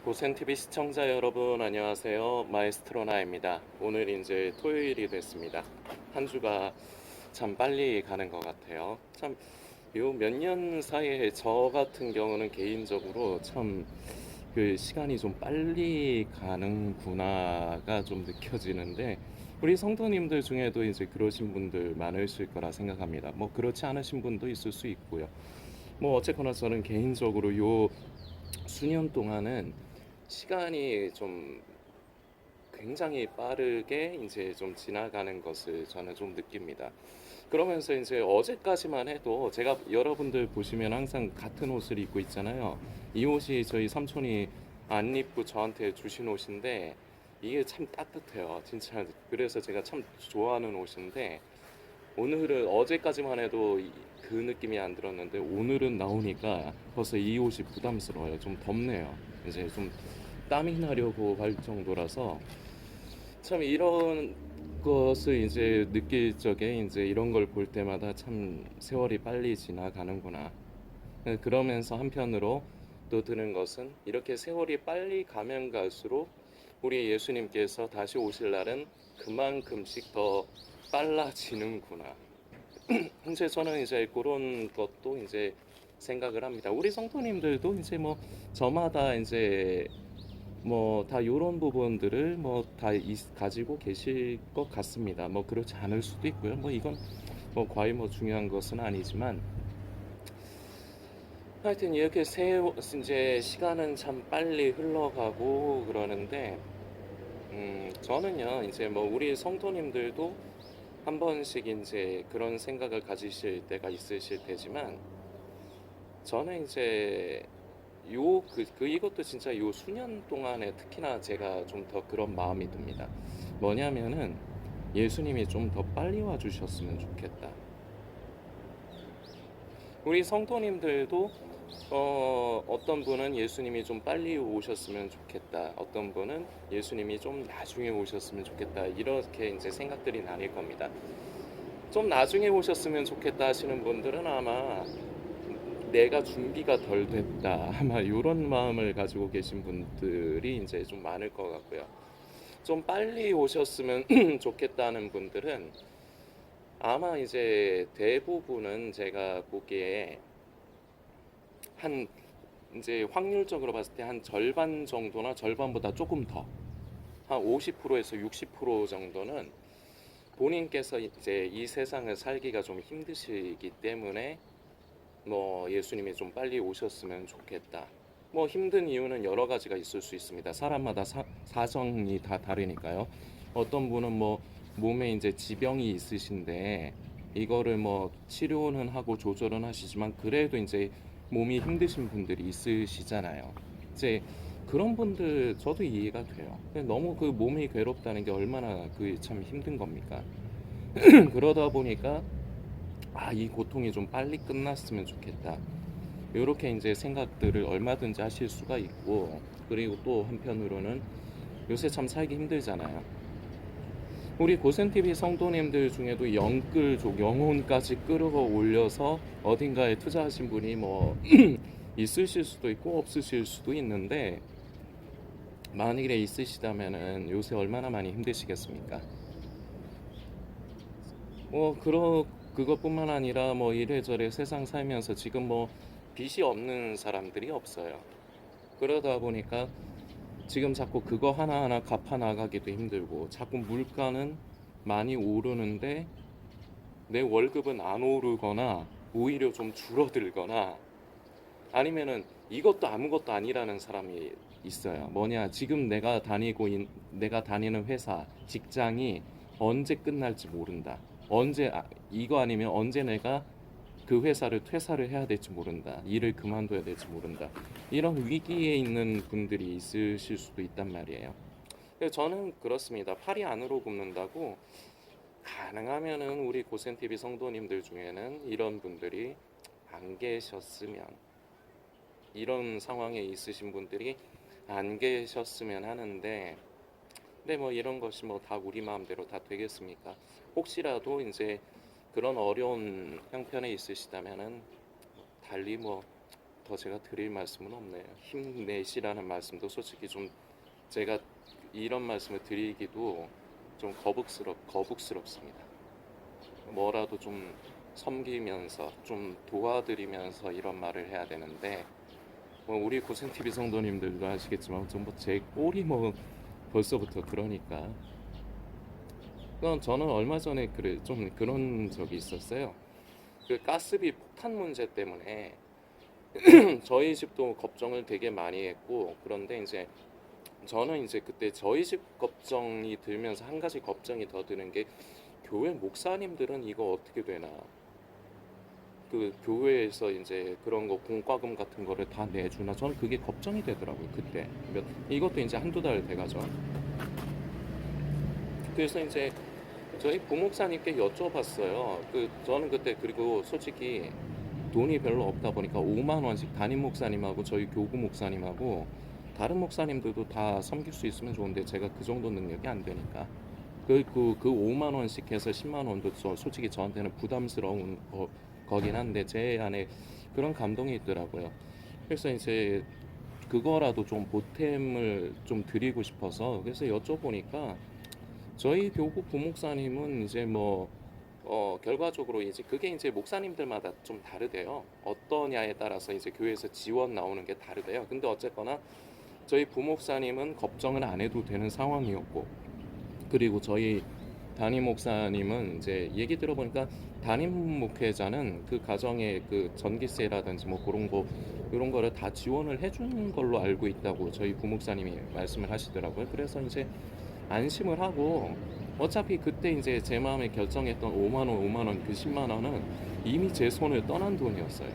고센TV 시청자 여러분 안녕하세요. 마에스트로나입니다. 오늘 이제 토요일이 됐습니다. 한 주가 참 빨리 가는 것 같아요. 참 요 몇 년 사이에 저 같은 경우는 개인적으로 참 그 시간이 좀 빨리 가는구나가 좀 느껴지는데 우리 성도님들 중에도 이제 그러신 분들 많으실 거라 생각합니다. 뭐 그렇지 않으신 분도 있을 수 있고요. 뭐 어쨌거나 저는 개인적으로 요 수년 동안은 시간이 좀 굉장히 빠르게 이제 좀 지나가는 것을 저는 좀 느낍니다. 그러면서 이제 어제까지만 해도 제가 여러분들 보시면 항상 같은 옷을 입고 있잖아요. 이 옷이 저희 삼촌이 안 입고 저한테 주신 옷인데 이게 참 따뜻해요. 진짜 그래서 제가 참 좋아하는 옷인데 오늘은 어제까지만 해도 그 느낌이 안 들었는데 오늘은 나오니까 벌써 이 옷이 부담스러워요. 좀 덥네요. 이제 좀 땀이 나려고 할 정도라서 참 이런 것을 이제 느낄 적에 이제 이런 걸 볼 때마다 참 세월이 빨리 지나가는구나. 그러면서 한편으로 또 드는 것은 이렇게 세월이 빨리 가면 갈수록 우리 예수님께서 다시 오실 날은 그만큼씩 더 빨라지는구나. 이제 저는 이제 그런 것도 이제 생각을 합니다. 우리 성도님들도 이제 뭐 저마다 이제 뭐 다 이런 부분들을 뭐 다 가지고 계실 것 같습니다. 뭐 그렇지 않을 수도 있고요. 뭐 이건 뭐 과히 뭐 중요한 것은 아니지만 하여튼 이렇게 이제 시간은 참 빨리 흘러가고 그러는데 저는요 이제 뭐 우리 성도님들도 한 번씩 이제 그런 생각을 가지실 때가 있으실 테지만 저는 이제 이것도 진짜 요 수년 동안에 특히나 제가 좀 더 그런 마음이 듭니다. 뭐냐면은 예수님이 좀 더 빨리 와 주셨으면 좋겠다. 우리 성도님들도 어떤 분은 예수님이 좀 빨리 오셨으면 좋겠다. 어떤 분은 예수님이 좀 나중에 오셨으면 좋겠다. 이렇게 이제 생각들이 나뉠 겁니다. 좀 나중에 오셨으면 좋겠다 하시는 분들은 아마 내가 준비가 덜 됐다. 아마 이런 마음을 가지고 계신 분들이 이제 좀 많을 것 같고요. 좀 빨리 오셨으면 좋겠다는 분들은 아마 이제 대부분은 제가 보기에 한 이제 확률적으로 봤을 때 한 절반 정도나 절반보다 조금 더, 한 50%에서 60% 정도는 본인께서 이제 이 세상을 살기가 좀 힘드시기 때문에 뭐 예수님이 좀 빨리 오셨으면 좋겠다. 뭐 힘든 이유는 여러 가지가 있을 수 있습니다. 사람마다 사정이 다 다르니까요. 어떤 분은 뭐 몸에 이제 지병이 있으신데 이거를 뭐 치료는 하고 조절은 하시지만 그래도 이제 몸이 힘드신 분들이 있으시잖아요. 이제 그런 분들 저도 이해가 돼요. 너무 그 몸이 괴롭다는 게 얼마나 그 참 힘든 겁니까? 그러다 보니까 이 고통이 좀 빨리 끝났으면 좋겠다. 이렇게 이제 생각들을 얼마든지 하실 수가 있고, 그리고 또 한편으로는 요새 참 살기 힘들잖아요. 우리 고센TV 성도님들 중에도 영끌족, 영혼까지 끌어올려서 어딘가에 투자하신 분이 뭐 있으실 수도 있고 없으실 수도 있는데, 만일에 있으시다면은 요새 얼마나 많이 힘드시겠습니까? 그것뿐만 아니라 뭐 이래저래 세상 살면서 지금 뭐 빚이 없는 사람들이 없어요. 그러다 보니까 지금 자꾸 그거 하나하나 갚아 나가기도 힘들고 자꾸 물가는 많이 오르는데 내 월급은 안 오르거나 오히려 좀 줄어들거나 아니면은 이것도 아무것도 아니라는 사람이 있어요. 뭐냐, 지금 내가 다니는 회사, 직장이 언제 끝날지 모른다. 이거 아니면 언제 내가 그 회사를 퇴사를 해야 될지 모른다. 일을 그만둬야 될지 모른다. 이런 위기에 있는 분들이 있으실 수도 있단 말이에요. 그래서 저는 그렇습니다. 팔이 안으로 굽는다고 가능하면은 우리 고센TV 성도님들 중에는 이런 분들이 안 계셨으면, 이런 상황에 있으신 분들이 안 계셨으면 하는데, 근데 뭐 이런 것이 뭐 다 우리 마음대로 다 되겠습니까? 혹시라도 이제 그런 어려운 형편에 있으시다면은 달리 뭐 더 제가 드릴 말씀은 없네요. 힘내시라는 말씀도 솔직히 좀 제가 이런 말씀을 드리기도 좀 거북스럽습니다. 뭐라도 좀 섬기면서 좀 도와드리면서 이런 말을 해야 되는데 뭐 우리 고생TV 성도님들도 아시겠지만 좀 뭐 제 꼴이 뭐 벌써부터 그러니까 저는 얼마 전에 그래 좀 그런 적이 있었어요. 그 가스비 폭탄 문제 때문에 저희 집도 걱정을 되게 많이 했고 그런데 이제 저는 이제 그때 저희 집 걱정이 들면서 한 가지 걱정이 더 드는 게 교회 목사님들은 이거 어떻게 되나 그 교회에서 이제 그런 거 공과금 같은 거를 다 내주나 저는 그게 걱정이 되더라고요 그때 이것도 이제 한두 달 돼가죠. 그래서 이제 저희 부목사님께 여쭤봤어요. 저는 그때 그리고 솔직히 돈이 별로 없다 보니까 5만 원씩 담임 목사님하고 저희 교구 목사님하고 다른 목사님들도 다 섬길 수 있으면 좋은데 제가 그 정도 능력이 안 되니까 그 5만 원씩 해서 10만 원도 솔직히 저한테는 부담스러운 거긴 한데 제 안에 그런 감동이 있더라고요. 그래서 이제 그거라도 좀 보탬을 좀 드리고 싶어서 그래서 여쭤보니까 저희 교구 부목사님은 이제 뭐 결과적으로 이제 그게 이제 목사님들마다 좀 다르대요. 어떠냐에 따라서 이제 교회에서 지원 나오는 게 다르대요. 근데 어쨌거나 저희 부목사님은 걱정을 안 해도 되는 상황이었고, 그리고 저희 담임 목사님은 이제 얘기 들어보니까 담임 목회자는 그 가정의 그 전기세라든지 뭐 그런 거 이런 거를 다 지원을 해준 걸로 알고 있다고 저희 부목사님이 말씀을 하시더라고요. 그래서 이제 안심을 하고 어차피 그때 이제 제 마음에 결정했던 5만 원, 그 10만 원은 이미 제 손을 떠난 돈이었어요.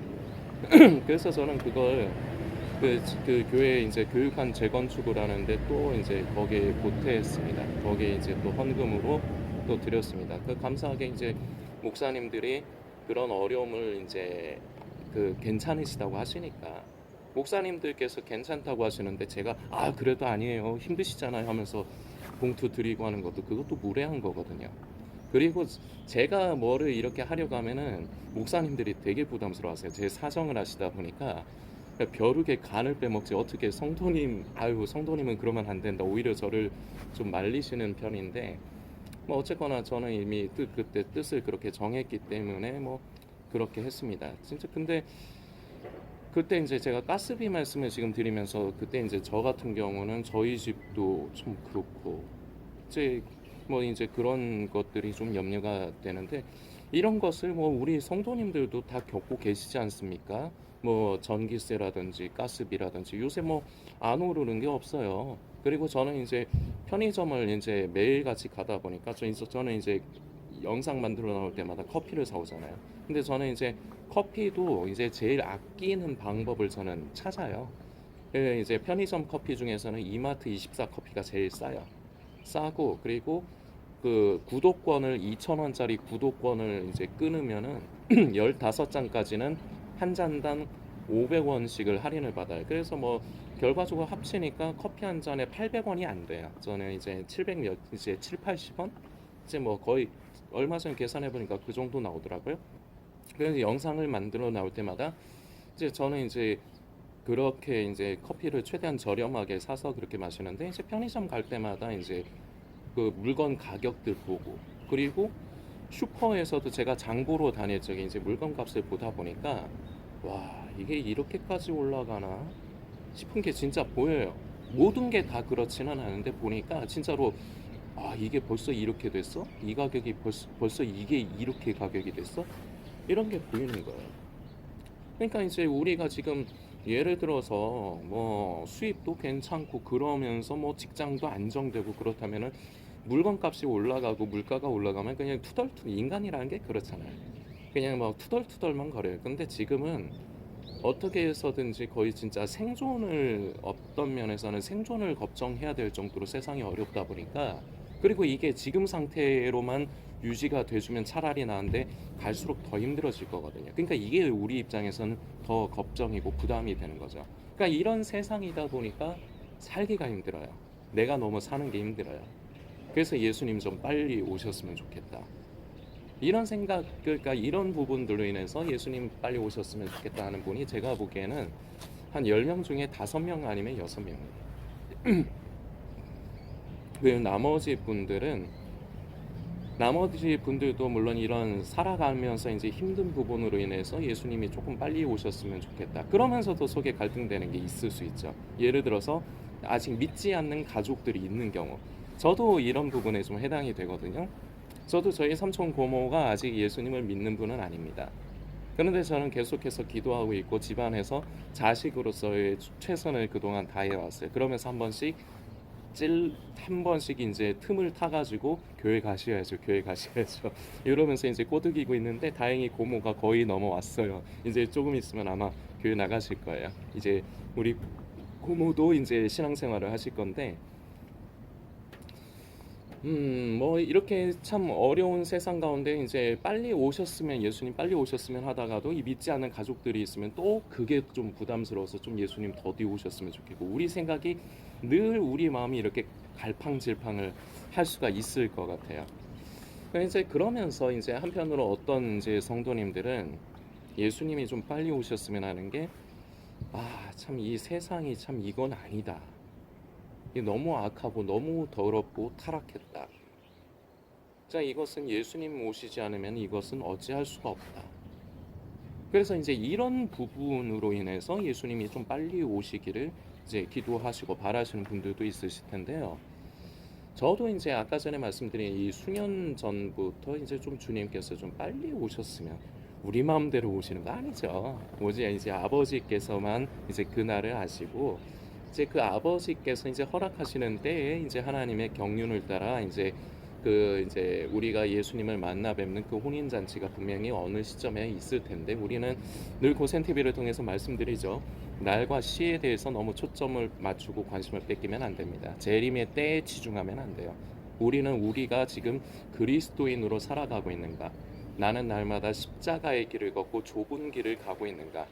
그래서 저는 그걸 그 교회 이제 교육한 재건축을 하는데 또 이제 거기에 보태했습니다. 거기에 이제 또 헌금으로 또 드렸습니다. 감사하게 이제 목사님들이 그런 어려움을 이제 괜찮으시다고 하시니까 목사님들께서 괜찮다고 하시는데 제가 그래도 아니에요 힘드시잖아요 하면서 봉투 드리고 하는 것도 그것도 무례한 거거든요. 그리고 제가 뭐를 이렇게 하려고 하면은 목사님들이 되게 부담스러워하세요. 제 사정을 아시다 보니까 벼룩의 간을 빼먹지 어떻게 성도님은 그러면 안 된다 오히려 저를 좀 말리시는 편인데 뭐 어쨌거나 저는 이미 그때 뜻을 그렇게 정했기 때문에 뭐 그렇게 했습니다. 진짜 근데 그때 이제 제가 가스비 말씀을 지금 드리면서 그때 이제 저 같은 경우는 저희 집도 좀 그렇고 이제 뭐 이제 그런 것들이 좀 염려가 되는데 이런 것을 뭐 우리 성도님들도 다 겪고 계시지 않습니까? 뭐 전기세라든지 가스비라든지 요새 뭐 안 오르는 게 없어요. 그리고 저는 이제 편의점을 이제 매일같이 가다 보니까 저는 이제 영상 만들어 나올 때마다 커피를 사오잖아요. 근데 저는 이제 커피도 이제 제일 아끼는 방법을 저는 찾아요. 이제 편의점 커피 중에서는 이마트 24 커피가 제일 싸고 그리고 그 구독권을 2,000원짜리 구독권을 이제 끊으면은 15잔까지는 한 잔당 500원씩을 할인을 받아요. 그래서 뭐 결과적으로 합치니까 커피 한 잔에 800원이 안 돼요. 저는 이제 7, 80원? 이제 뭐 거의 얼마 전에 계산해 보니까 그 정도 나오더라고요. 그래서 영상을 만들어 나올 때마다 이제 저는 이제 그렇게 이제 커피를 최대한 저렴하게 사서 그렇게 마시는데 이제 편의점 갈 때마다 이제 그 물건 가격들 보고 그리고 슈퍼에서도 제가 장 보러 다닐 적에 이제 물건 값을 보다 보니까 와 이게 이렇게까지 올라가나 싶은 게 진짜 보여요. 모든 게 다 그렇지는 않은데 보니까 진짜로 이게 벌써 이렇게 됐어? 이 가격이 벌써 이게 이렇게 가격이 됐어? 이런 게 보이는 거예요. 그러니까 이제 우리가 지금 예를 들어서 뭐 수입도 괜찮고 그러면서 뭐 직장도 안정되고 그렇다면은 물건값이 올라가고 물가가 올라가면 그냥 인간이라는 게 그렇잖아요. 그냥 막 투덜투덜만 거려요. 근데 지금은 어떻게 해서든지 거의 진짜 어떤 면에서는 생존을 걱정해야 될 정도로 세상이 어렵다 보니까 그리고 이게 지금 상태로만 유지가 돼주면 차라리 나은데 갈수록 더 힘들어질 거거든요. 그러니까 이게 우리 입장에서는 더 걱정이고 부담이 되는 거죠. 그러니까 이런 세상이다 보니까 살기가 힘들어요. 내가 너무 사는 게 힘들어요. 그래서 예수님 좀 빨리 오셨으면 좋겠다. 이런 생각, 그러니까 이런 부분들로 인해서 예수님 빨리 오셨으면 좋겠다 하는 분이 제가 보기에는 한 10명 중에 5명 아니면 6명이에요. 그 나머지 분들도 물론 이런 살아가면서 이제 힘든 부분으로 인해서 예수님이 조금 빨리 오셨으면 좋겠다. 그러면서도 속에 갈등되는 게 있을 수 있죠. 예를 들어서 아직 믿지 않는 가족들이 있는 경우. 저도 이런 부분에 좀 해당이 되거든요. 저도 저희 삼촌 고모가 아직 예수님을 믿는 분은 아닙니다. 그런데 저는 계속해서 기도하고 있고 집안에서 자식으로서의 최선을 그동안 다해왔어요. 그러면서 한 번씩 이제 틈을 타가지고 교회 가셔야죠, 교회 가셔야죠. 이러면서 이제 꼬드기고 있는데 다행히 고모가 거의 넘어왔어요. 이제 조금 있으면 아마 교회 나가실 거예요. 이제 우리 고모도 이제 신앙생활을 하실 건데, 뭐 이렇게 참 어려운 세상 가운데 이제 빨리 오셨으면 예수님 빨리 오셨으면 하다가도 이 믿지 않는 가족들이 있으면 또 그게 좀 부담스러워서 좀 예수님 더디 오셨으면 좋겠고 우리 생각이 늘 우리 마음이 이렇게 갈팡질팡을 할 수가 있을 것 같아요. 이제 그러면서 이제 한편으로 어떤 이제 성도님들은 예수님이 좀 빨리 오셨으면 하는 게 참 이 세상이 참 이건 아니다. 이게 너무 악하고 너무 더럽고 타락했다. 자, 이것은 예수님 오시지 않으면 이것은 어찌할 수가 없다. 그래서 이제 이런 부분으로 인해서 예수님이 좀 빨리 오시기를 이제 기도하시고 바라시는 분들도 있으실 텐데요. 저도 이제 아까 전에 말씀드린 이 수년 전부터 이제 좀 주님께서 좀 빨리 오셨으면 우리 마음대로 오시는 거 아니죠. 오직 이제 아버지께서만 이제 그날을 아시고 이제 그 아버지께서 이제 허락하시는 때에 이제 하나님의 경륜을 따라 이제 우리가 예수님을 만나 뵙는 그 혼인 잔치가 분명히 어느 시점에 있을 텐데 우리는 늘 고센 TV를 통해서 말씀드리죠. 날과 시에 대해서 너무 초점을 맞추고 관심을 뺏기면 안 됩니다. 재림의 때에 치중하면 안 돼요. 우리가 지금 그리스도인으로 살아가고 있는가? 나는 날마다 십자가의 길을 걷고 좁은 길을 가고 있는가?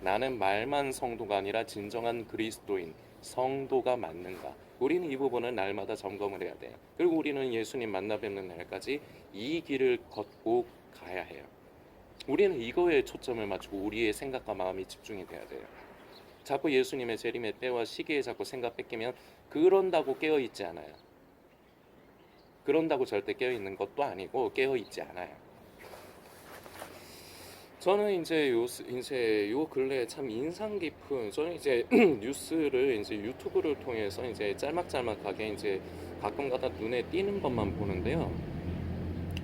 나는 말만 성도가 아니라 진정한 그리스도인, 성도가 맞는가? 우리는 이 부분을 날마다 점검을 해야 돼요. 그리고 우리는 예수님 만나 뵙는 날까지 이 길을 걷고 가야 해요. 우리는 이거에 초점을 맞추고 우리의 생각과 마음이 집중이 돼야 돼요. 자꾸 예수님의 재림의 때와 시기에 자꾸 생각 뺏기면 그런다고 깨어 있지 않아요. 그런다고 절대 깨어 있는 것도 아니고 깨어 있지 않아요. 저는 이제 요 근래에 참 인상 깊은 저는 이제 뉴스를 이제 유튜브를 통해서 이제 짤막짤막하게 이제 가끔가다 눈에 띄는 것만 보는데요.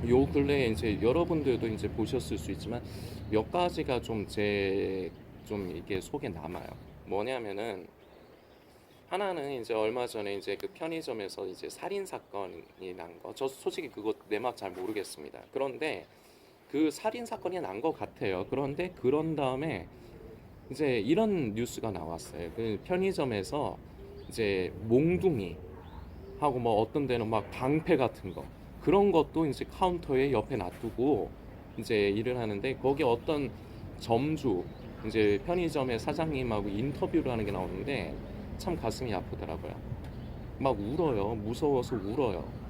요 근래에 이제 여러분들도 이제 보셨을 수 있지만 몇 가지가 좀 이게 속에 남아요. 뭐냐면은 하나는 이제 얼마 전에 이제 그 편의점에서 이제 살인 사건이 난 거. 저 솔직히 그거 내막 잘 모르겠습니다. 그런데 그 살인 사건이 난 것 같아요. 그런데 그런 다음에 이제 이런 뉴스가 나왔어요. 그 편의점에서 이제 몽둥이 하고 뭐 어떤 데는 막 방패 같은 거 그런 것도 이제 카운터에 옆에 놔두고 이제 일을 하는데 거기 어떤 점주 이제 편의점의 사장님하고 인터뷰를 하는 게 나오는데 참 가슴이 아프더라고요. 막 울어요. 무서워서 울어요.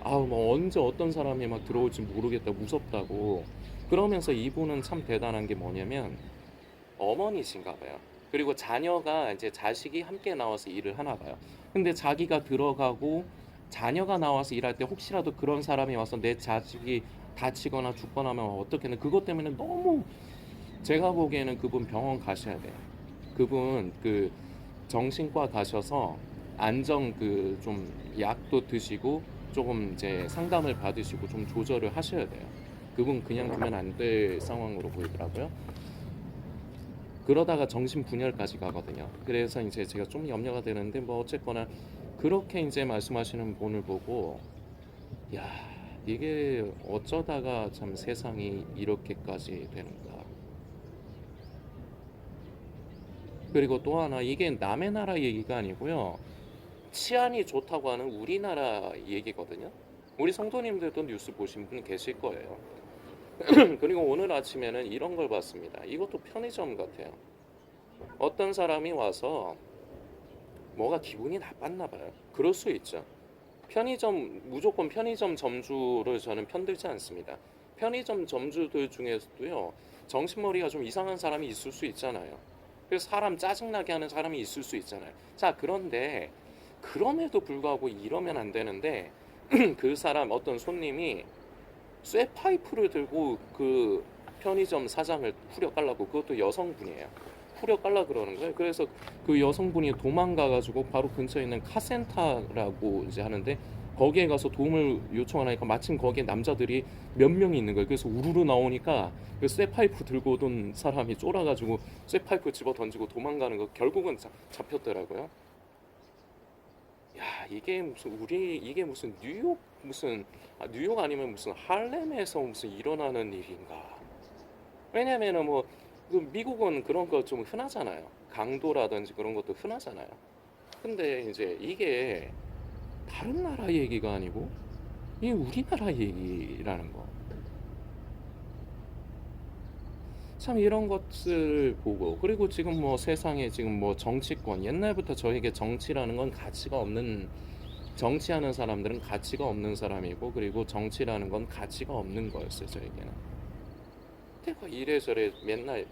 뭐 언제 어떤 사람이 막 들어올지 모르겠다 무섭다고. 그러면서 이분은 참 대단한 게 뭐냐면 어머니신가 봐요. 그리고 자식이 함께 나와서 일을 하나 봐요. 근데 자기가 들어가고 자녀가 나와서 일할 때 혹시라도 그런 사람이 와서 내 자식이 다치거나 죽거나 하면 어떻게는 그것 때문에 너무 제가 보기에는 그분 병원 가셔야 돼요. 그분 그 정신과 가셔서 안정 그 좀 약도 드시고 조금 이제 상담을 받으시고 좀 조절을 하셔야 돼요. 그분 그냥 두면 안 될 상황으로 보이더라고요. 그러다가 정신분열까지 가거든요. 그래서 이제 제가 좀 염려가 되는데 뭐 어쨌거나 그렇게 이제 말씀하시는 분을 보고 야 이게 어쩌다가 참 세상이 이렇게까지 되는가. 그리고 또 하나 이게 남의 나라 얘기가 아니고요. 치안이 좋다고 하는 우리나라 얘기거든요. 우리 성도님들도 뉴스 보신 분 계실 거예요. 그리고 오늘 아침에는 이런 걸 봤습니다. 이것도 편의점 같아요. 어떤 사람이 와서 뭐가 기분이 나빴나 봐요. 그럴 수 있죠. 무조건 편의점 점주를 저는 편들지 않습니다. 편의점 점주들 중에서도요, 정신머리가 좀 이상한 사람이 있을 수 있잖아요. 그래서 사람 짜증나게 하는 사람이 있을 수 있잖아요. 자, 그런데 그럼에도 불구하고 이러면 안 되는데 그 사람 어떤 손님이 쇠파이프를 들고 그 편의점 사장을 후려 깔라고, 그것도 여성분이에요. 후려 깔라 그러는 거예요. 그래서 그 여성분이 도망가가지고 바로 근처에 있는 카센터라고 이제 하는데 거기에 가서 도움을 요청하니까 마침 거기에 남자들이 몇 명이 있는 거예요. 그래서 우르르 나오니까 그 쇠파이프 들고 오던 사람이 쫄아가지고 쇠파이프 집어 던지고 도망가는 거 결국은 잡혔더라고요. 야, 이게 무슨 뉴욕 무슨 뉴욕 아니면 무슨 할렘에서 무슨 일어나는 일인가? 왜냐면은 그 미국은 그런 거 좀 흔하잖아요. 강도라든지 그런 것도 흔하잖아요. 근데 이제 이게 다른 나라 얘기가 아니고 이게 우리나라 얘기라는 거. 참 이런 것을 보고, 그리고 지금 세상에 지금 정치권, 옛날부터 저에게 정치라는 건 가치가 없는, 정치하는 사람들은 가치가 없는 사람이고, 그리고 정치라는 건 가치가 없는 거였어요, 저에게는. 내가 이래저래 맨날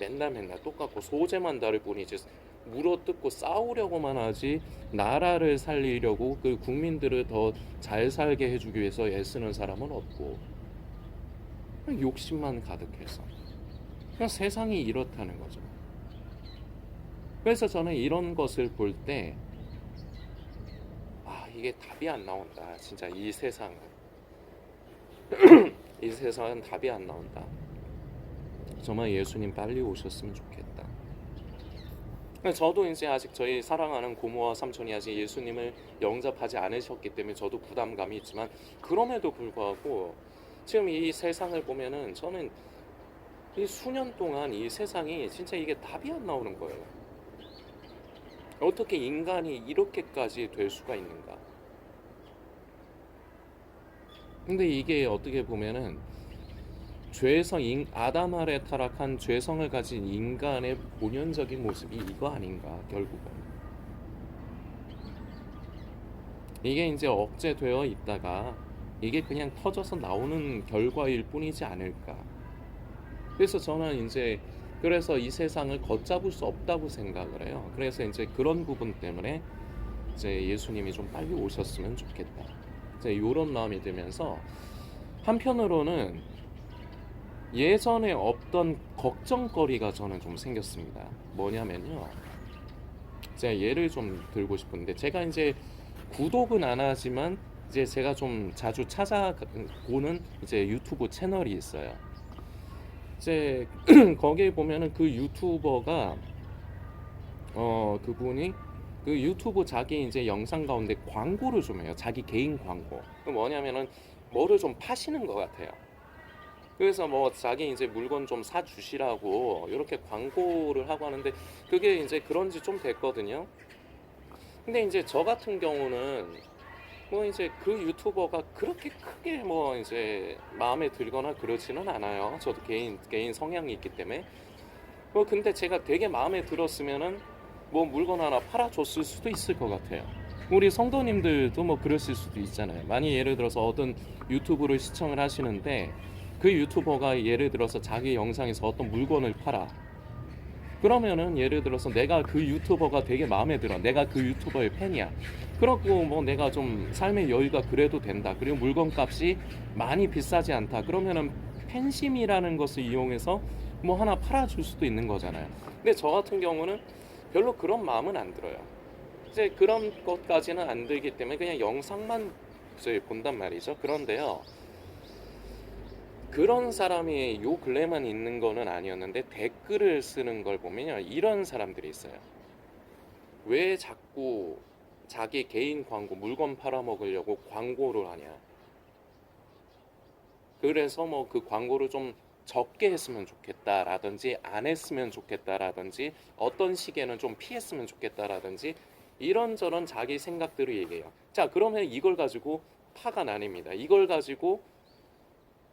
똑같고 소재만 다를 뿐이지 물어뜯고 싸우려고만 하지, 나라를 살리려고 그 국민들을 더 잘 살게 해주기 위해서 애쓰는 사람은 없고, 그냥 욕심만 가득해서 그냥 세상이 이렇다는 거죠. 그래서 저는 이런 것을 볼 때, 이게 답이 안 나온다. 진짜 이 세상은 이 세상은 답이 안 나온다. 정말 예수님 빨리 오셨으면 좋겠다. 저도 이제 아직 저희 사랑하는 고모와 삼촌이 아직 예수님을 영접하지 않으셨기 때문에 저도 부담감이 있지만, 그럼에도 불구하고 지금 이 세상을 보면은 저는 이 수년 동안 이 세상이 진짜 이게 답이 안 나오는 거예요. 어떻게 인간이 이렇게까지 될 수가 있는가? 근데 이게 어떻게 보면은 아담 아래 타락한 죄성을 가진 인간의 본연적인 모습이 이거 아닌가, 결국은. 이게 이제 억제되어 있다가 이게 그냥 터져서 나오는 결과일 뿐이지 않을까. 그래서 저는 그래서 이 세상을 걷잡을 수 없다고 생각을 해요. 그래서 이제 그런 부분 때문에 이제 예수님이 좀 빨리 오셨으면 좋겠다, 이제 이런 마음이 들면서, 한편으로는 예전에 없던 걱정거리가 저는 좀 생겼습니다. 뭐냐면요, 제가 예를 좀 들고 싶은데, 제가 이제 구독은 안 하지만 이제 제가 좀 자주 찾아보는 이제 유튜브 채널이 있어요. 이제 거기에 보면은 그 유튜버가 그분이 그 유튜브 자기 이제 영상 가운데 광고를 좀 해요. 자기 개인 광고. 그 뭐냐면은 뭐를 좀 파시는 것 같아요. 그래서 자기 이제 물건 좀 사주시라고 이렇게 광고를 하고 하는데, 그게 이제 그런지 좀 됐거든요. 근데 이제 저 같은 경우는 이제 그 유튜버가 그렇게 크게 이제 마음에 들거나 그러지는 않아요. 저도 개인 성향이 있기 때문에. 근데 제가 되게 마음에 들었으면은 물건 하나 팔아줬을 수도 있을 것 같아요. 우리 성도님들도 그러실 수도 있잖아요. 만약 예를 들어서 어떤 유튜브를 시청을 하시는데 그 유튜버가 예를 들어서 자기 영상에서 어떤 물건을 팔아. 그러면은 예를 들어서 내가 그 유튜버가 되게 마음에 들어. 내가 그 유튜버의 팬이야. 그렇고 내가 좀 삶의 여유가 그래도 된다. 그리고 물건값이 많이 비싸지 않다. 그러면은 팬심이라는 것을 이용해서 하나 팔아줄 수도 있는 거잖아요. 근데 저 같은 경우는 별로 그런 마음은 안 들어요. 이제 그런 것까지는 안 들기 때문에 그냥 영상만 이제 본단 말이죠. 그런데요, 그런 사람이 요 근래만 있는 거는 아니었는데 댓글을 쓰는 걸 보면요, 이런 사람들이 있어요. 왜 자꾸 자기 개인 광고, 물건 팔아먹으려고 광고를 하냐. 그래서 그 광고를 좀 적게 했으면 좋겠다라든지 안 했으면 좋겠다라든지 어떤 시기에는 좀 피했으면 좋겠다라든지 이런저런 자기 생각들을 얘기해요. 자, 그러면 이걸 가지고 파가 나뉩니다. 이걸 가지고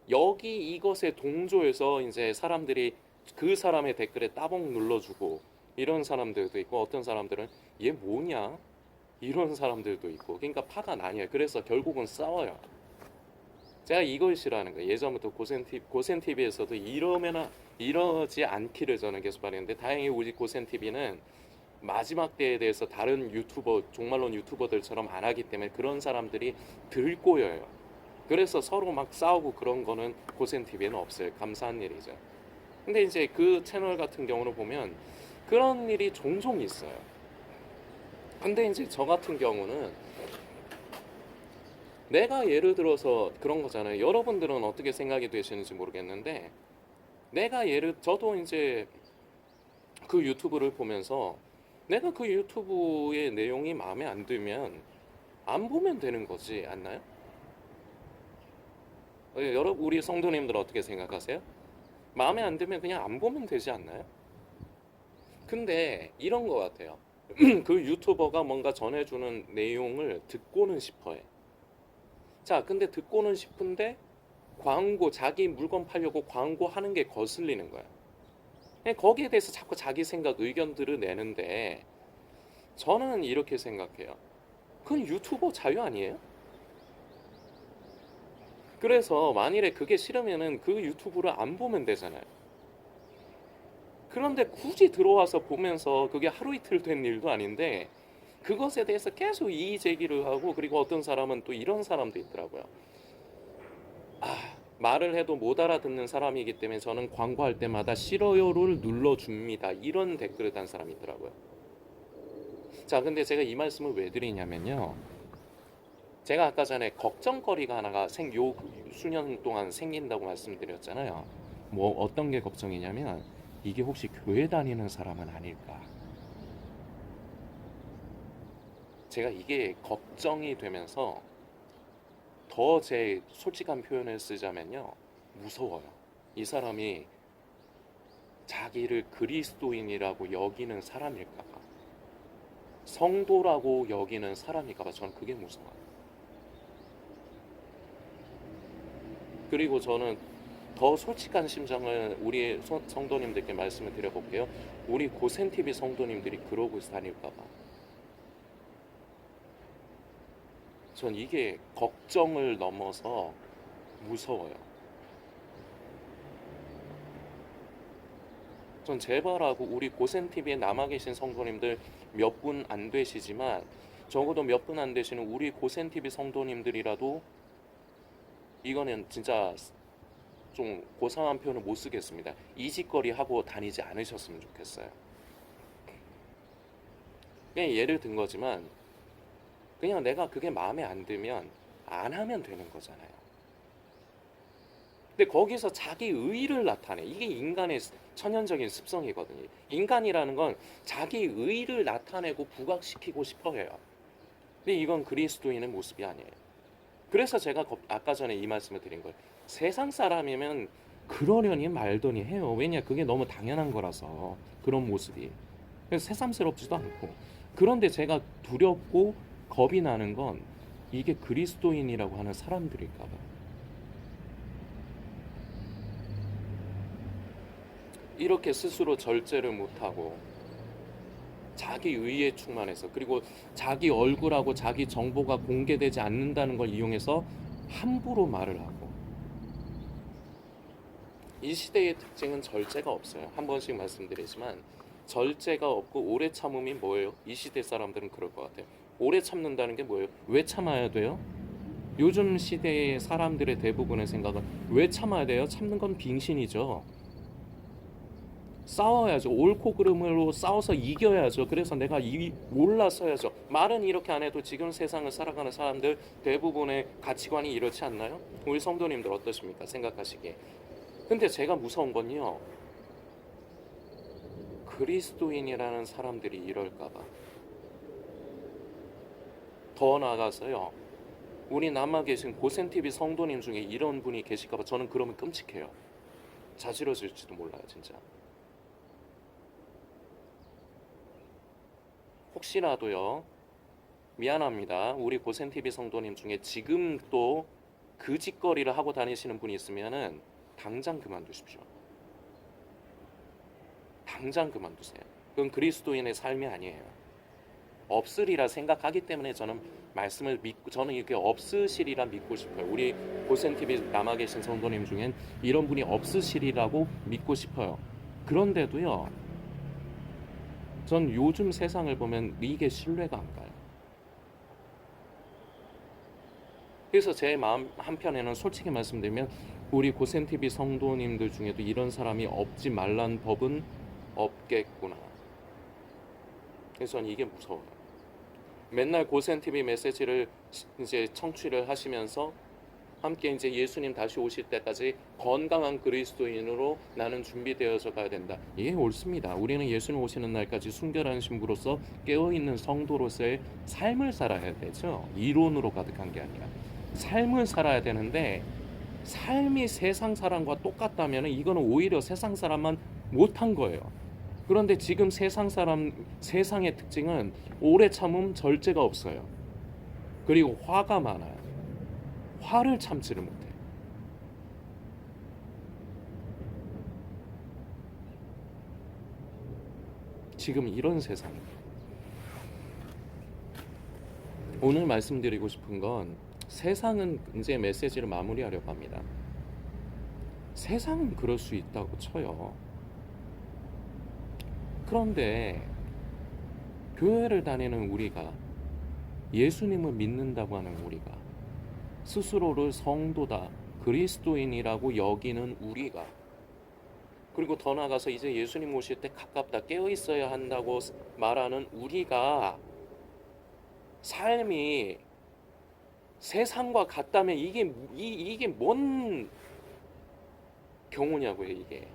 여기 이것에 동조해서 이제 사람들이 그 사람의 댓글에 따봉 눌러주고 이런 사람들도 있고, 어떤 사람들은 얘 뭐냐 이런 사람들도 있고, 그러니까 파가 나뉘어요. 그래서 결국은 싸워요. 제가 이걸 싫어하는 거예요. 예전부터 고센 TV에서도 이러면 이러지 않기를 저는 계속 바랬는데, 다행히 우리 고센 TV는 마지막 때에 대해서 다른 유튜버, 종말론 유튜버들처럼 안 하기 때문에 그런 사람들이 덜 꼬여요. 그래서 서로 막 싸우고 그런 거는 고센 TV에는 없어요. 감사한 일이죠. 근데 이제 그 채널 같은 경우는 보면 그런 일이 종종 있어요. 근데 이제 저 같은 경우는 내가 예를 들어서 그런 거잖아요. 여러분들은 어떻게 생각이 되시는지 모르겠는데, 저도 이제 그 유튜브를 보면서 내가 그 유튜브의 내용이 마음에 안 들면 안 보면 되는 거지 않나요? 우리 성도님들 어떻게 생각하세요? 마음에 안 들면 그냥 안 보면 되지 않나요? 근데 이런 거 같아요. 그 유튜버가 뭔가 전해주는 내용을 듣고는 싶어해. 자, 근데 듣고는 싶은데 광고, 자기 물건 팔려고 광고하는 게 거슬리는 거야. 거기에 대해서 자꾸 자기 생각, 의견들을 내는데, 저는 이렇게 생각해요. 그건 유튜버 자유 아니에요? 그래서 만일에 그게 싫으면은 그 유튜브를 안 보면 되잖아요. 그런데 굳이 들어와서 보면서 그게 하루 이틀 된 일도 아닌데 그것에 대해서 계속 이의 제기를 하고, 그리고 어떤 사람은 또 이런 사람도 있더라고요. 말을 해도 못 알아듣는 사람이기 때문에 저는 광고할 때마다 싫어요를 눌러줍니다, 이런 댓글을 단 사람이 있더라고요. 자, 근데 제가 이 말씀을 왜 드리냐면요, 제가 아까 전에 걱정거리가 하나가 요 수년 동안 생긴다고 말씀드렸잖아요. 뭐 어떤 게 걱정이냐면, 이게 혹시 교회 다니는 사람은 아닐까. 제가 이게 걱정이 되면서 더 제 솔직한 표현을 쓰자면요, 무서워요. 이 사람이 자기를 그리스도인이라고 여기는 사람일까봐, 성도라고 여기는 사람일까봐, 저는 그게 무서워요. 그리고 저는 더 솔직한 심정을 우리 성도님들께 말씀을 드려볼게요. 우리 고센TV 성도님들이 그러고 다닐까봐 전 이게 걱정을 넘어서 무서워요. 전 제발하고 우리 고센TV에 남아 계신 성도님들 몇 분 안 되시지만, 적어도 몇 분 안 되시는 우리 고센TV 성도님들이라도, 이거는 진짜 좀 고상한 표현을 못 쓰겠습니다. 이직거리 하고 다니지 않으셨으면 좋겠어요. 그냥 예를 든 거지만, 그냥 내가 그게 마음에 안 들면 안 하면 되는 거잖아요. 근데 거기서 자기 의의를 나타내. 이게 인간의 천연적인 습성이거든요. 인간이라는 건 자기 의의를 나타내고 부각시키고 싶어 해요. 근데 이건 그리스도인의 모습이 아니에요. 그래서 제가 아까 전에 이 말씀을 드린 거예요. 세상 사람이면 그러려니 말더니 해요. 왜냐, 그게 너무 당연한 거라서, 그런 모습이. 그래서 새삼스럽지도 않고. 그런데 제가 두렵고 겁이 나는 건 이게 그리스도인이라고 하는 사람들일까 봐. 이렇게 스스로 절제를 못하고 자기 의에 충만해서, 그리고 자기 얼굴하고 자기 정보가 공개되지 않는다는 걸 이용해서 함부로 말을 하고. 이 시대의 특징은 절제가 없어요. 한 번씩 말씀드리지만 절제가 없고 오래 참음이 뭐예요? 이 시대 사람들은 그럴 것 같아요. 오래 참는다는 게 뭐예요? 왜 참아야 돼요? 요즘 시대의 사람들의 대부분의 생각은 왜 참아야 돼요? 참는 건 빙신이죠. 싸워야죠. 옳고 그름으로 싸워서 이겨야죠. 그래서 내가 올라서야죠. 말은 이렇게 안 해도 지금 세상을 살아가는 사람들 대부분의 가치관이 이렇지 않나요? 우리 성도님들 어떠십니까? 생각하시기에. 근데 제가 무서운 건요, 그리스도인이라는 사람들이 이럴까봐. 더 나아가서요, 우리 남아 계신 고센TV 성도님 중에 이런 분이 계실까봐 저는 그러면 끔찍해요. 자지러질지도 몰라요, 진짜. 혹시라도요, 미안합니다. 우리 고센TV 성도님 중에 지금 또 그 짓거리를 하고 다니시는 분이 있으면은 당장 그만두십시오. 당장 그만두세요. 그건 그리스도인의 삶이 아니에요. 없으리라 생각하기 때문에 저는 말씀을 믿고 저는 이게 없으시리라 믿고 싶어요. 우리 고센TV 남아 계신 성도님 중엔 이런 분이 없으시리라고 믿고 싶어요. 그런데도요, 전 요즘 세상을 보면 이게 신뢰가 안 가요. 그래서 제 마음 한편에는 솔직히 말씀드리면 우리 고센TV 성도님들 중에도 이런 사람이 없지 말란 법은 없겠구나. 그래서 저는 이게 무서워요. 맨날 고센TV 메시지를 이제 청취를 하시면서 함께 이제 예수님 다시 오실 때까지 건강한 그리스도인으로 나는 준비되어서 가야 된다. 예, 옳습니다. 우리는 예수님 오시는 날까지 순결한 신부로서 깨어있는 성도로서의 삶을 살아야 되죠. 이론으로 가득한 게 아니라 삶을 살아야 되는데, 삶이 세상 사람과 똑같다면 이거는 오히려 세상 사람만 못한 거예요. 그런데 지금 세상의 특징은 오래 참음 절제가 없어요. 그리고 화가 많아요. 화를 참지를 못해. 지금 이런 세상이에요. 오늘 말씀드리고 싶은 건, 세상은 이제 메시지를 마무리하려고 합니다. 세상은 그럴 수 있다고 쳐요. 그런데 교회를 다니는 우리가, 예수님을 믿는다고 하는 우리가, 스스로를 성도다, 그리스도인이라고 여기는 우리가, 그리고 더 나아가서 이제 예수님 오실 때 가깝다, 깨어 있어야 한다고 말하는 우리가 삶이 세상과 같다면 이게 뭔 경우냐고요, 이게.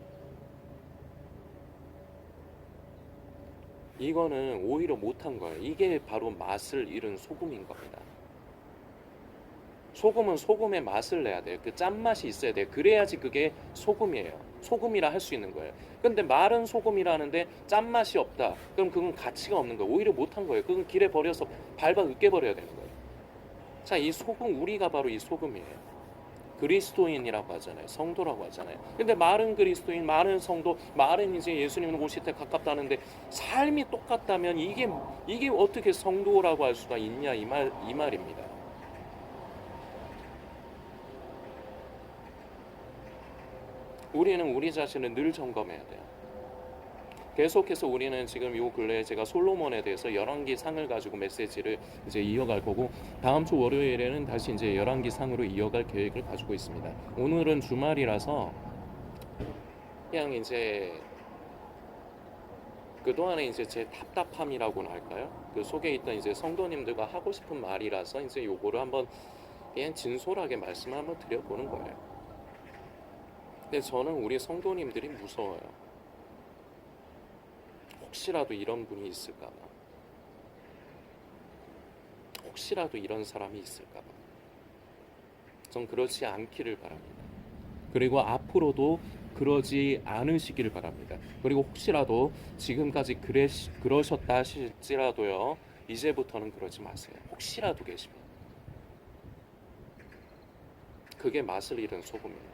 이거는 오히려 못한 거예요. 이게 바로 맛을 잃은 소금인 겁니다. 소금은 소금의 맛을 내야 돼요. 그 짠맛이 있어야 돼요. 그래야지 그게 소금이에요. 소금이라 할 수 있는 거예요. 근데 마른 소금이라는데 짠맛이 없다. 그럼 그건 가치가 없는 거예요. 오히려 못한 거예요. 그건 길에 버려서 밟아 으깨버려야 되는 거예요. 자, 이 소금, 우리가 바로 이 소금이에요. 그리스도인이라고 하잖아요. 성도라고 하잖아요. 근데 마른 그리스도인, 마른 성도, 마른 이제 예수님 오실 때 가깝다는데 삶이 똑같다면 이게 어떻게 성도라고 할 수가 있냐, 이 말입니다. 우리는 우리 자신을 늘 점검해야 돼요. 계속해서 우리는 지금 요 근래에 제가 솔로몬에 대해서 열왕기 상을 가지고 메시지를 이제 이어갈 거고, 다음 주 월요일에는 다시 이제 열왕기 상으로 이어갈 계획을 가지고 있습니다. 오늘은 주말이라서 그냥 이제 그동안에 이제 제 답답함이라고나 할까요? 그 속에 있던 이제 성도님들과 하고 싶은 말이라서 이제 요거를 한번 그냥 진솔하게 말씀을 한번 드려보는 거예요. 근데 저는 우리 성도님들이 무서워요. 혹시라도 이런 분이 있을까봐, 혹시라도 이런 사람이 있을까봐. 전 그렇지 않기를 바랍니다. 그리고 앞으로도 그러지 않으시기를 바랍니다. 그리고 혹시라도 지금까지 그러셨다 하실지라도요, 이제부터는 그러지 마세요. 혹시라도 계시면. 그게 맛을 잃은 소금이에요.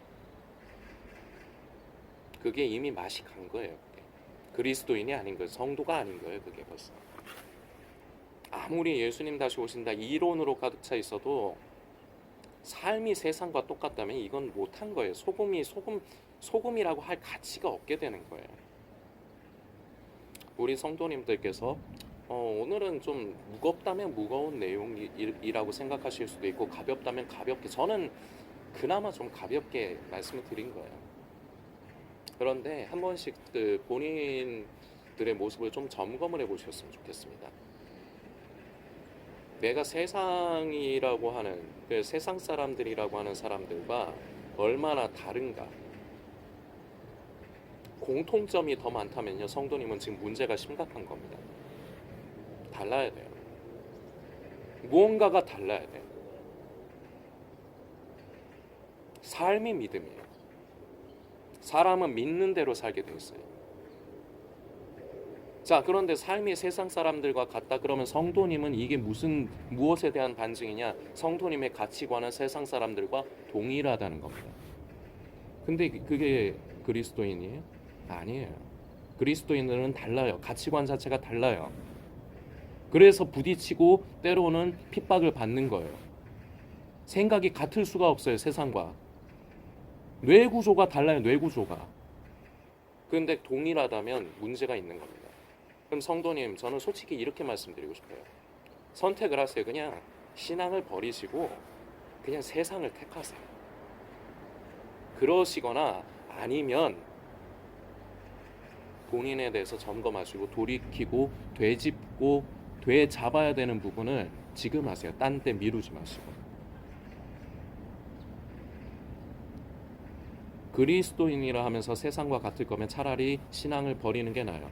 그게 이미 맛이 간 거예요. 그게. 그리스도인이 아닌 거예요. 성도가 아닌 거예요. 그게 벌써. 아무리 예수님 다시 오신다 이론으로 가득 차 있어도 삶이 세상과 똑같다면 이건 못한 거예요. 소금이라고 할 가치가 없게 되는 거예요. 우리 성도님들께서 오늘은 좀 무겁다면 무거운 내용이라고 생각하실 수도 있고, 가볍다면 가볍게, 저는 그나마 좀 가볍게 말씀을 드린 거예요. 그런데 한 번씩 그 본인들의 모습을 좀 점검을 해보셨으면 좋겠습니다. 내가 세상이라고 하는, 그 세상 사람들이라고 하는 사람들과 얼마나 다른가. 공통점이 더 많다면요, 성도님은 지금 문제가 심각한 겁니다. 달라야 돼요. 무언가가 달라야 돼요. 삶이 믿음이에요. 사람은 믿는 대로 살게 돼 있어요. 자, 그런데 삶이 세상 사람들과 같다 그러면 성도님은 이게 무엇에 대한 반증이냐? 성도님의 가치관은 세상 사람들과 동일하다는 겁니다. 근데 그게 그리스도인이에요? 아니에요. 그리스도인들은 달라요. 가치관 자체가 달라요. 그래서 부딪히고 때로는 핍박을 받는 거예요. 생각이 같을 수가 없어요. 세상과 뇌 구조가 달라요. 뇌 구조가. 근데 동일하다면 문제가 있는 겁니다. 그럼 성도님, 저는 솔직히 이렇게 말씀드리고 싶어요. 선택을 하세요. 그냥 신앙을 버리시고 그냥 세상을 택하세요. 그러시거나 아니면 본인에 대해서 점검하시고 돌이키고 되짚고 되잡아야 되는 부분을 지금 하세요. 딴 데 미루지 마시고. 그리스도인이라 하면서 세상과 같을 거면 차라리 신앙을 버리는 게 나아요.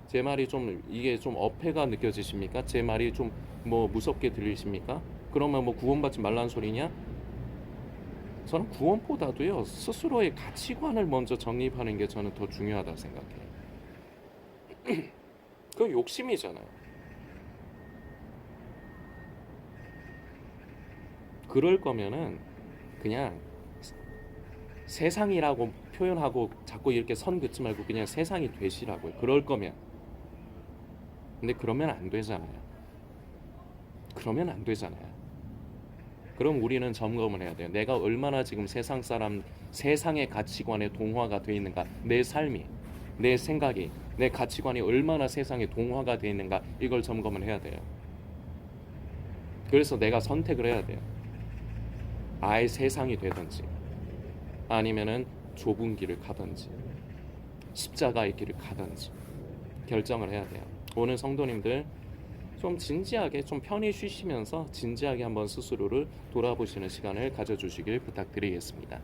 제 말이 좀 이게 좀 어폐가 느껴지십니까? 제 말이 좀 뭐 무섭게 들리십니까? 그러면 뭐 구원받지 말라는 소리냐? 저는 구원보다도요 스스로의 가치관을 먼저 정립하는 게 저는 더 중요하다고 생각해요. 그 욕심이잖아요. 그럴 거면은 그냥 세상이라고 표현하고 자꾸 이렇게 선 긋지 말고 그냥 세상이 되시라고요. 그럴 거면. 근데 그러면 안 되잖아요. 그러면 안 되잖아요. 그럼 우리는 점검을 해야 돼요. 내가 얼마나 지금 세상 사람, 세상의 가치관에 동화가 돼 있는가, 내 삶이, 내 생각이, 내 가치관이 얼마나 세상에 동화가 돼 있는가, 이걸 점검을 해야 돼요. 그래서 내가 선택을 해야 돼요. 아예 세상이 되든지 아니면은 좁은 길을 가든지 십자가의 길을 가든지 결정을 해야 돼요. 오늘 성도님들 좀 진지하게 좀 편히 쉬시면서 진지하게 한번 스스로를 돌아보시는 시간을 가져주시길 부탁드리겠습니다.